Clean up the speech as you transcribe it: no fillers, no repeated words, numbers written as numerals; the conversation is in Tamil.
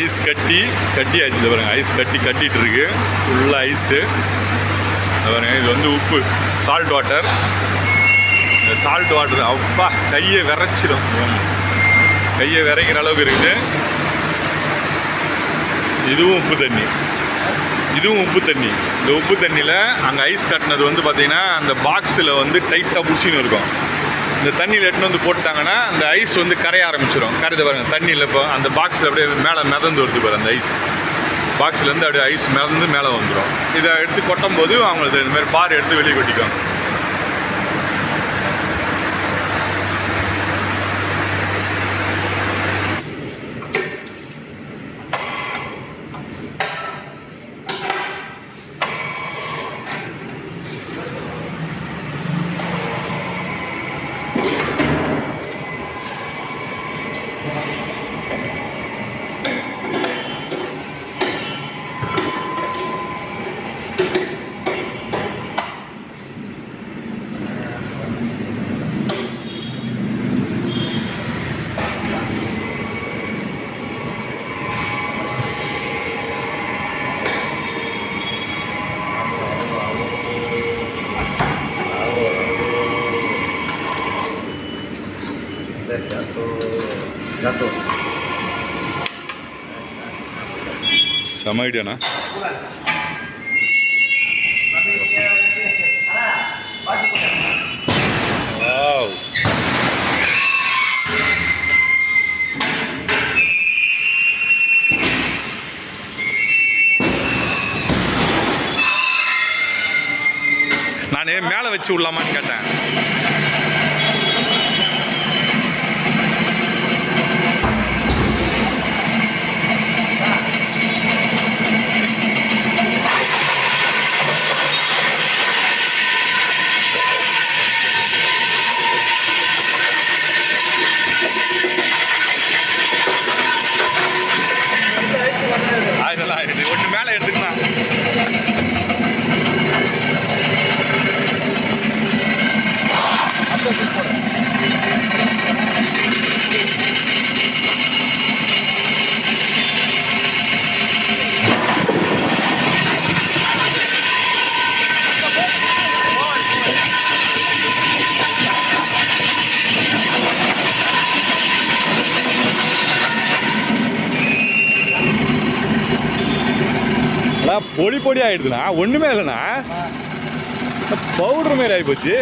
ஐஸ் கட்டியாச்சு. இதை பாருங்கள், ஐஸ் கட்டிகிட்டு இருக்கு. ஃபுல்லாக ஐஸு. பாருங்கள், இது வந்து உப்பு, சால்ட் வாட்டர். இந்த சால்ட் வாட்டர் அப்பா கையை விரைச்சிடும். கையை விரைக்கிற அளவுக்கு இருக்குது. இதுவும் உப்பு தண்ணி. இந்த உப்பு தண்ணியில் அங்கே ஐஸ் கட்டினது வந்து பார்த்திங்கன்னா அந்த பாக்ஸில் வந்து டைட்டாக புடிச்சின்னு இருக்கும். இந்த தண்ணியில் எட்டுன்னு வந்து போட்டாங்கன்னா அந்த ஐஸ் வந்து கரைய ஆரம்பிச்சிடும். கரைதை பாருங்கள், தண்ணியில் இப்போ அந்த பாக்ஸில் அப்படியே மேலே மிதந்து வருது பாரு. அந்த ஐஸ் பாக்ஸ்லேருந்து அப்படியே ஐஸ் மிதந்து மேலே வந்துடும். இதை எடுத்து கொட்டும் போது அவங்களுக்கு இந்தமாதிரி பார் எடுத்து வெளியே கொட்டிக்குவாங்க. Jatuh. Sama idea na? Wow. நானே மேலே வச்சு விடலாமான்னு கேட்டேன். ஒன்று மேலே எடுத்துக்கலாம். பொடி பொடி ஆயிடுதுண்ணா, ஒன்றுமே இல்லைண்ணா, பவுடர் மாரி ஆகி போச்சு.